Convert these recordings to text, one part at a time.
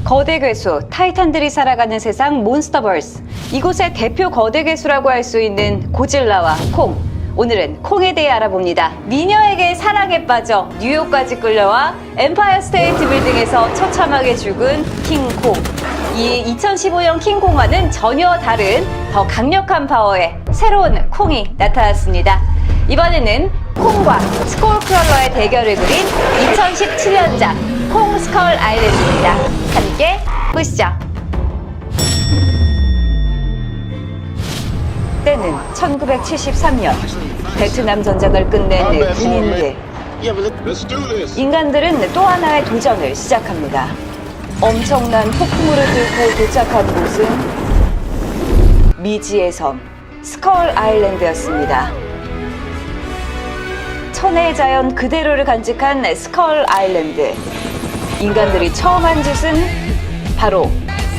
거대 괴수, 타이탄들이 살아가는 세상 몬스터버스. 이곳의 대표 거대 괴수라고 할 수 있는 고질라와 콩. 오늘은 콩에 대해 알아봅니다. 미녀에게 사랑에 빠져 뉴욕까지 끌려와 엠파이어 스테이트 빌딩에서 처참하게 죽은 킹콩. 이 2015년 킹콩과는 전혀 다른 더 강력한 파워의 새로운 콩이 나타났습니다. 이번에는 콩과 스콜크롤러의 대결을 그린 2017년작 콩 스컬 아일랜드입니다. 함께 보시죠. 때는 1973년 베트남 전쟁을 끝낸 군인들. 인간들은 또 하나의 도전을 시작합니다. 엄청난 폭풍우를 뚫고 도착한 곳은 미지의 섬 스컬 아일랜드였습니다. 천혜의 자연 그대로를 간직한 스컬 아일랜드. 인간들이 처음 한 짓은 바로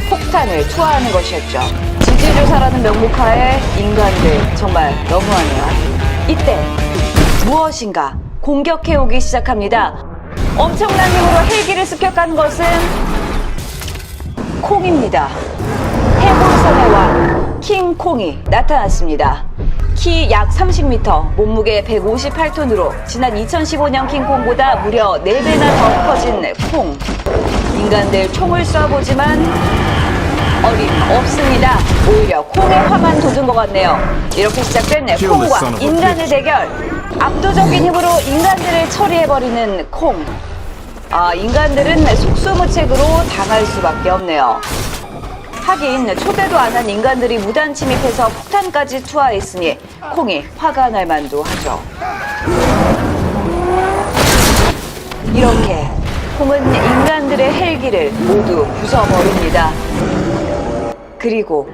폭탄을 투하하는 것이었죠. 지질조사라는 명목하에 인간들 정말 너무하네요. 이때 무엇인가 공격해오기 시작합니다. 엄청난 힘으로 헬기를 습격한 것은 콩입니다. 해골선의 왕 킹콩이 나타났습니다. 키 약 30m, 몸무게 158톤으로 지난 2015년 킹콩보다 무려 4배나 더 커진 콩. 인간들 총을 쏴보지만 어림없습니다. 오히려 콩의 화만 돋은 것 같네요. 이렇게 시작된 콩과 인간의 대결. 압도적인 힘으로 인간들을 처리해버리는 콩. 인간들은 속수무책으로 당할 수밖에 없네요. 하긴 초대도 안 한 인간들이 무단 침입해서 폭탄까지 투하했으니 콩이 화가 날 만도 하죠. 이렇게 콩은 인간들의 헬기를 모두 부숴버립니다. 그리고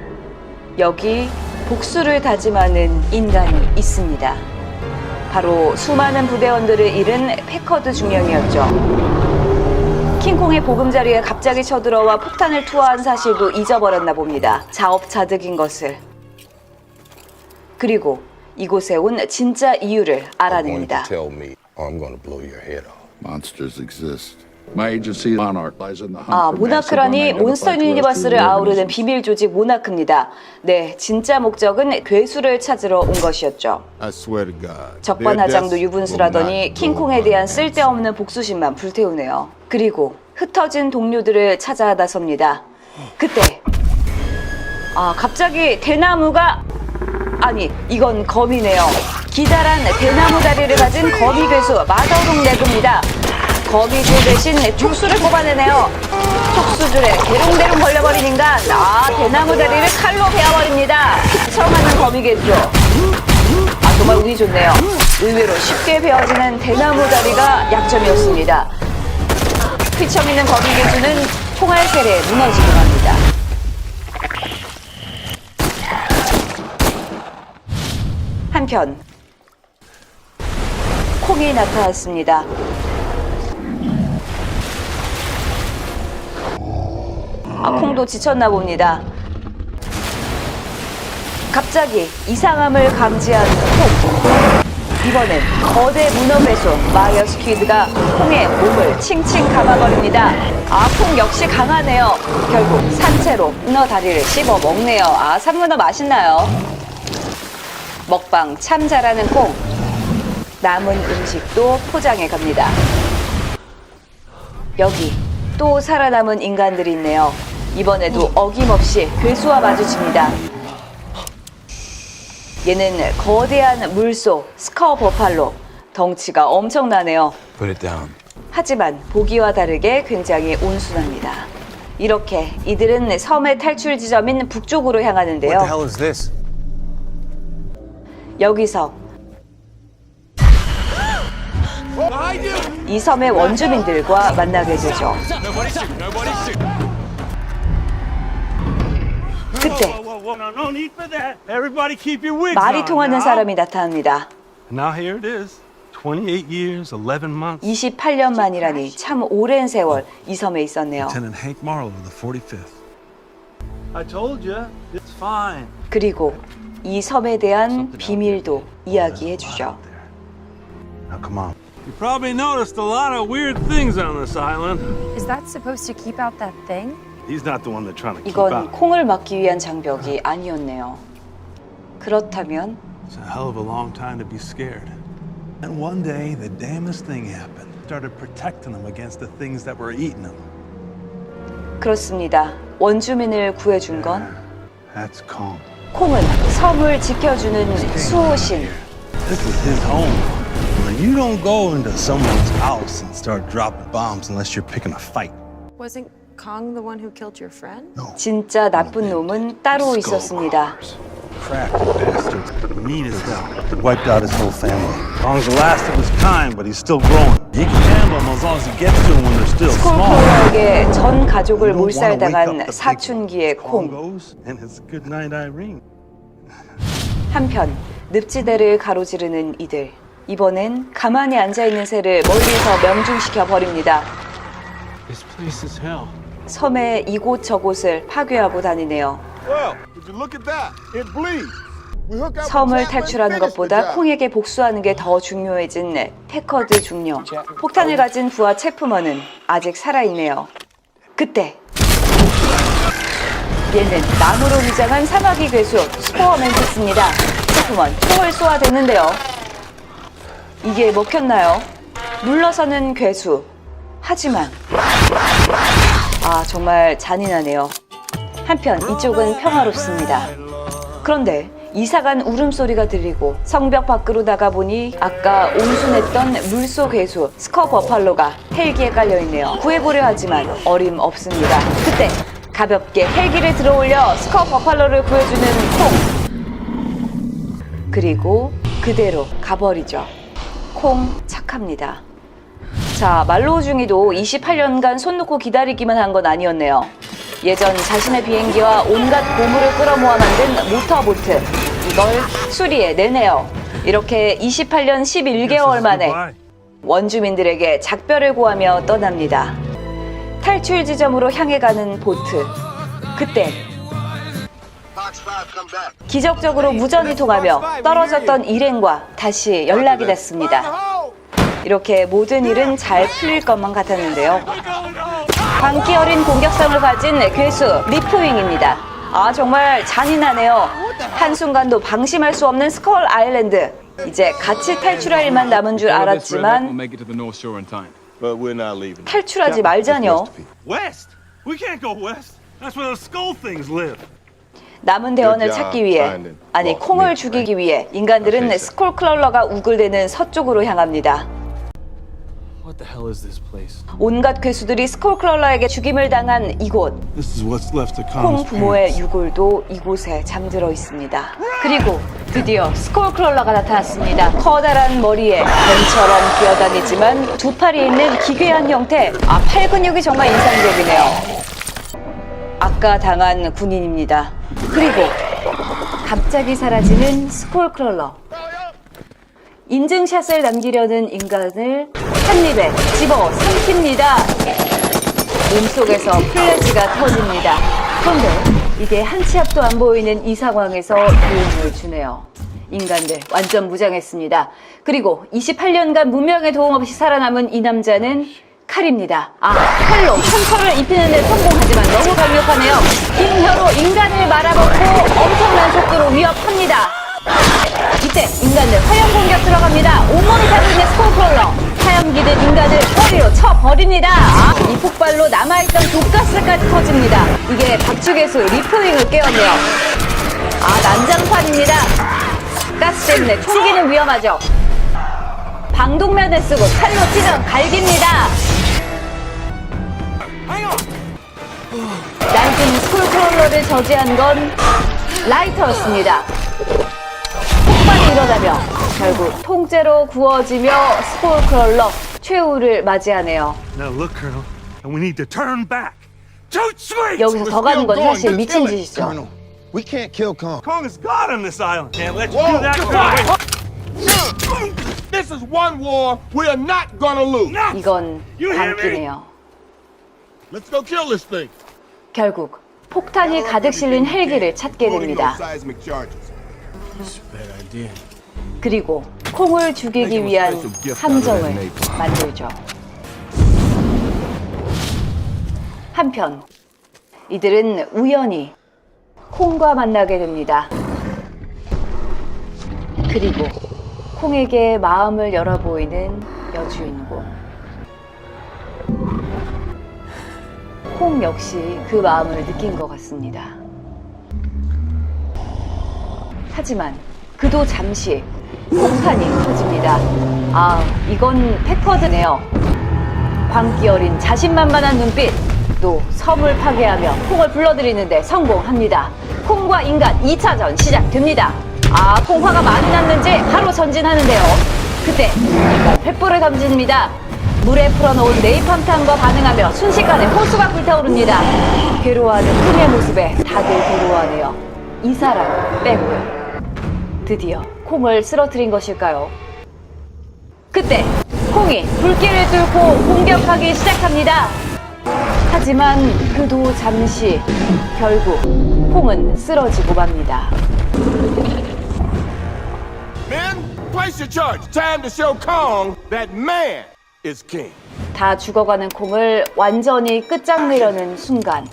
여기 복수를 다짐하는 인간이 있습니다. 바로 수많은 부대원들을 잃은 패커드 중령이었죠. 킹콩의 보금자리에 갑자기 쳐들어와 폭탄을 투하한 사실도 잊어버렸나 봅니다. 자업자득인 것을. 그리고 이곳에 온 진짜 이유를 알아냅니다. 모나크라니 몬스터 유니버스를 아우르는 비밀 조직 모나크입니다. 네, 진짜 목적은 괴수를 찾으러 온 것이었죠. 적반하장도 유분수라더니 킹콩에 대한 쓸데없는 복수심만 불태우네요. 그리고 흩어진 동료들을 찾아 나섭니다. 그때 갑자기 대나무가 이건 거미네요. 기다란 대나무 다리를 가진 거미 괴수 마더록 레그입니다. 거미줄 대신 촉수를 뽑아내네요. 촉수줄에 대롱대롱 걸려버린 인간. 대나무 다리를 칼로 베어버립니다. 휘청하는 거미 괴수. 정말 운이 좋네요. 의외로 쉽게 베어지는 대나무 다리가 약점이었습니다. 휘청이는 거미 괴수는 총알 세례에 무너지고 맙니다. 한편 콩이 나타났습니다. 콩도 지쳤나 봅니다. 갑자기 이상함을 감지한 콩. 이번엔 거대 문어괴수 마이어 스퀴드가 콩의 몸을 칭칭 감아버립니다. 콩 역시 강하네요. 결국 산채로 문어 다리를 씹어 먹네요. 산문어 맛있나요? 먹방 참 잘하는 콩. 남은 음식도 포장해 갑니다. 여기 또 살아남은 인간들이 있네요. 이번에도 어김없이 괴수와 마주칩니다. 얘는 거대한 물소 스커 버팔로. 덩치가 엄청나네요. 하지만 보기와 다르게 굉장히 온순합니다. 이렇게 이들은 섬의 탈출 지점인 북쪽으로 향하는데요. 여기서 이 섬의 원주민들과 만나게 되죠. 그때 말이 통하는 사람이 나타납니다. 28년 만이라니 참 오랜 세월 이 섬에 있었네요. 그리고 이 섬에 대한 비밀도 이야기해 주죠. You probably noticed a lot of weird things on this island. Is that supposed to keep out that thing? He's not the one they're trying to keep 이건 out. 콩을 막기 위한 장벽이 아니었네요. 그렇다면 It's a hell of a long time to be scared. And one day, the damnest thing happened. Started protecting them against the things that were eating them. 그렇습니다. 원주민을 구해준 건 That's Kong. 콩은 섬을 지켜주는 수호신. This is his home. You don't go into someone's house and start dropping bombs unless you're picking a fight. Wasn't Kong the one who killed your friend? No. 진짜 나쁜 놈은 따로 있었습니다. Crafty bastards, mean as hell. Wiped out his whole family. Kong's the last of his kind, but he's still growing. You can handle them as long as he gets to them when they're still small. 스콜크롤러에게 전 가족을 You don't wanna wake up 몰살당한 the big 사춘기의 Kong 콩. goes, and it's good night, Irene. 한편 늪지대를 가로지르는 이들. 이번엔 가만히 앉아있는 새를 멀리서 명중시켜 버립니다. This place is hell. 섬의 이곳저곳을 파괴하고 다니네요. Well, would you look at that? It bleeds. We hook up 섬을 with Chapman, 탈출하는 finish the 것보다 job. 콩에게 복수하는 게 더 중요해진 패커드 중령. 폭탄을 가진 부하 체프먼은 아직 살아있네요. 그때 얘는 나무로 위장한 사마귀 괴수 스포어맨티스입니다. 체프먼 총을 쏘아대는데요. 이게 먹혔나요? 물러서는 괴수. 하지만 정말 잔인하네요. 한편 이쪽은 평화롭습니다. 그런데 이상한 울음소리가 들리고 성벽 밖으로 나가보니 아까 온순했던 물속 괴수 스커 버팔로가 헬기에 깔려있네요. 구해보려 하지만 어림없습니다. 그때 가볍게 헬기를 들어올려 스커 버팔로를 구해주는 콩. 그리고 그대로 가버리죠. 콩 착합니다. 자, 말로우중이도 28년간 손 놓고 기다리기만 한 건 아니었네요. 예전 자신의 비행기와 온갖 보물을 끌어모아 만든 모터보트. 이걸 수리해내네요. 이렇게 28년 11개월 만에 원주민들에게 작별을 고하며 떠납니다. 탈출 지점으로 향해 가는 보트. 그때 기적적으로 무전이 통하며 떨어졌던 일행과 다시 연락이 됐습니다. 이렇게 모든 일은 잘 풀릴 것만 같았는데요. 광기 어린 공격성을 가진 괴수 리프윙입니다. 정말 잔인하네요. 한순간도 방심할 수 없는 스컬 아일랜드. 이제 같이 탈출할 일만 남은 줄 알았지만 But we're not leaving. 탈출하지 말자뇨. West? We can't go west. That's where the skull things live. 남은 대원을 찾기 위해, 아니 콩을 죽이기 위해 인간들은 스콜크롤러가 우글대는 서쪽으로 향합니다. What the hell is this place? 온갖 괴수들이 스콜크롤러에게 죽임을 당한 이곳. This is what's left of 콩 Kong's 부모의 parents. 유골도 이곳에 잠들어 있습니다. 그리고 드디어 스콜크롤러가 나타났습니다. 커다란 머리에 뱀처럼 기어다니지만 두 팔이 있는 기괴한 형태. 팔 근육이 정말 인상적이네요. 아까 당한 군인입니다. 그리고 갑자기 사라지는 스콜크롤러. 인증샷을 남기려는 인간을 한 입에 집어 삼킵니다. 몸속에서 플래시가 터집니다. 그런데 이게 한 치 앞도 안 보이는 이 상황에서 도움을 주네요. 인간들 완전 무장했습니다. 그리고 28년간 문명의 도움 없이 살아남은 이 남자는 칼입니다. 칼로 상처를 입히는 데 성공하지만 너무 강력하네요. 긴 혀로 인간을 말아먹고 엄청난 속도로 위협합니다. 이때 인간들 화염 공격 들어갑니다. 온몸이 다있는 스콜크롤러. 화염기든 인간을 허리로 쳐버립니다. 이 폭발로 남아있던 독가스까지 터집니다. 이게 박쥐괴수 리프윙을 깨웠네요. 난장판입니다. 가스 때문에 총기는 위험하죠. 방독면을 쓰고 칼로 찢어 갈깁니다. 얇은 스콜크롤러를 저지한 건 라이터였습니다. 폭발이 일어나며 결국 통째로 구워지며 스콜크롤러 최후를 맞이하네요. Now look, Colonel, and we need to turn back. Shoot straight! 여기서 더 가는 건 사실 미친 짓이죠. Colonel, we can't kill Kong. Kong is God on this island. Can't let you Whoa, do that. come on. This is one war we are not gonna lose. 이건 단기네요. Let's go kill this thing. 결국 폭탄이 가득 실린 헬기를 찾게 됩니다. Seismic charges. Bad idea. 그리고 콩을 죽이기 위한 함정을 만들죠. 한편 이들은 우연히 콩과 만나게 됩니다. 그리고 콩에게 마음을 열어 보이는 여주인공. 콩 역시 그 마음을 느낀 것 같습니다. 하지만 그도 잠시 폭탄이 터집니다. 아, 이건 패커드네요. 광기 어린 자신만만한 눈빛, 또 섬을 파괴하며 콩을 불러들이는데 성공합니다. 콩과 인간 2차전 시작됩니다. 아, 콩 화가 많이 났는지 바로 전진하는데요. 그때 인간 횃불을 던집니다. 물에 풀어놓은 네이팜탄과 반응하며 순식간에 호수가 불타오릅니다. 괴로워하는 콩의 모습에 다들 괴로워하네요. 이 사람 빼고요. 드디어 콩을 쓰러뜨린 것일까요? 그때 콩이 불길을 뚫고 공격하기 시작합니다. 하지만 그도 잠시 결국 콩은 쓰러지고 맙니다. Men, place your charge. Time to show Kong that man is king. 다 죽어가는 콩을 완전히 끝장내려는 순간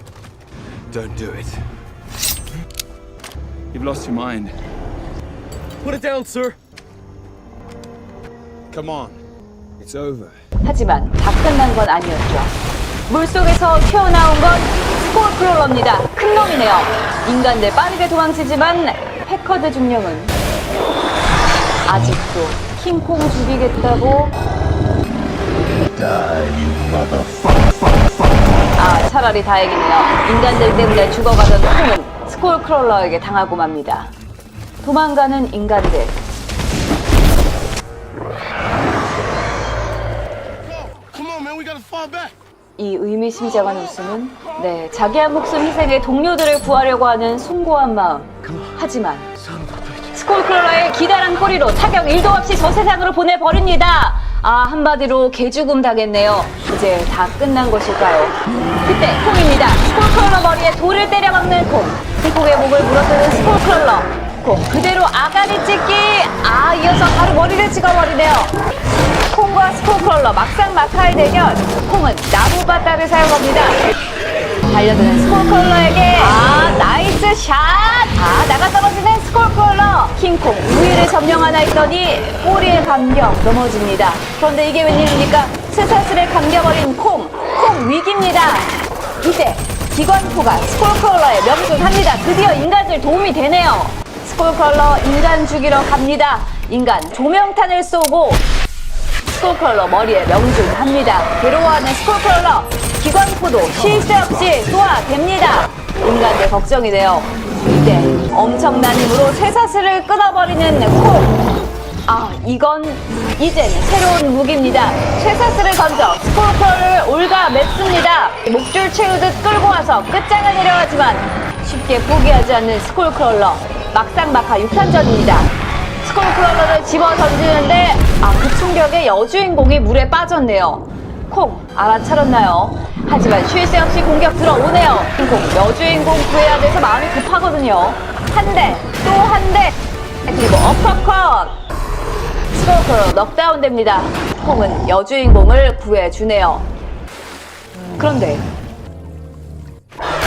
Don't do it. You've lost your mind. Put it down, sir. Come on. It's over. 하지만 다 끝난 건 아니었죠. 물속에서 튀어나온 건 스콜크롤러입니다. 큰 놈이네요. 인간들 빠르게 도망치지만 패커드 중령은 아직도 킹콩 죽이겠다고. 아, 차라리 다행이네요. 인간들 때문에 죽어가던 콩은 스콜크롤러에게 당하고 맙니다. 도망가는 인간들. Come on, man. We gotta fall back. 이 의미심장한 웃음은 자기의 목숨 희생에 동료들을 구하려고 하는 숭고한 마음. 하지만 스콜크롤러의 기다란 꼬리로 타격 1도 없이 저 세상으로 보내버립니다. 아, 한마디로 개죽음 당했네요. 이제 다 끝난 것일까요? 그때 콩입니다. 스콜크롤러 머리에 돌을 때려 박는 콩. 콩의 목을 물어뜯는 스콜크롤러. 콩 그대로 아가리 찢기. 아, 이어서 바로 머리를 찍어버리네요. 콩과 스콜크롤러 막상 막하의 대결. 콩은 나무바따를 사용합니다. 달려드는 스콜크롤러에게 나이스 샷. 나가 떨어지는 스콜크롤러. 킹콩 우위를 점령하나 했더니 꼬리에 감겨 넘어집니다. 그런데 이게 웬일입니까? 쇠사슬에 감겨버린 콩 위기입니다. 이때 기관포가 스콜크롤러에 명중합니다. 드디어 인간들 도움이 되네요. 스콜크롤러 인간 죽이러 갑니다. 인간 조명탄을 쏘고 스콜크롤러 머리에 명중합니다. 괴로워하는 스콜크롤러 기관포도 쉴 새 없이 쏘아댑니다. 인간들 걱정이 돼요. 이때 엄청난 힘으로 쇠사슬을 끊어버리는 콩. 이건 이젠 새로운 무기입니다. 쇠사슬을 던져 스콜크롤러를 올가맸습니다. 목줄 채우듯 끌고 와서 끝장을 내려가지만 쉽게 포기하지 않는 스콜크롤러. 막상막하 6탄전입니다. 스콜크롤러를 집어 던지는데 그 충격에 여주인공이 물에 빠졌네요. 콩 알아차렸나요? 하지만 쉴 새 없이 공격 들어오네요. 콩 여주인공 구해야 돼서 마음이 급하거든요. 한 대, 또 한 대, 그리고 어퍼컷. 스콜크롤러 넉다운 됩니다. 콩은 여주인공을 구해주네요. 그런데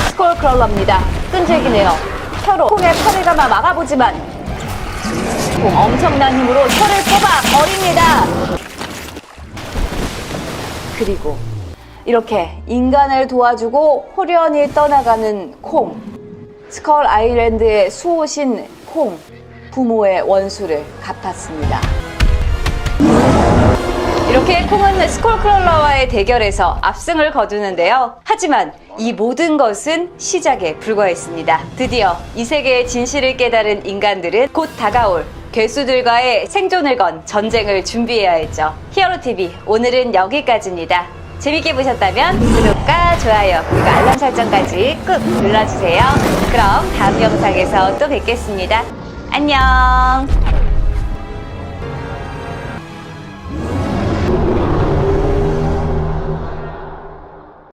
스콜크롤러입니다. 끈질기네요. 혀로 콩의 팔을 감아 막아보지만 콩 엄청난 힘으로 혀를 뽑아 버립니다. 그리고 이렇게 인간을 도와주고 호련히 떠나가는 콩. 스컬 아일랜드의 수호신 콩. 부모의 원수를 갚았습니다. 이렇게 콩은 스콜크롤러와의 대결에서 압승을 거두는데요. 하지만 이 모든 것은 시작에 불과했습니다. 드디어 이 세계의 진실을 깨달은 인간들은 곧 다가올 괴수들과의 생존을 건 전쟁을 준비해야 했죠. 히어로TV 오늘은 여기까지입니다. 재밌게 보셨다면 구독과 좋아요 그리고 알람 설정까지 꾹 눌러주세요. 그럼 다음 영상에서 또 뵙겠습니다. 안녕.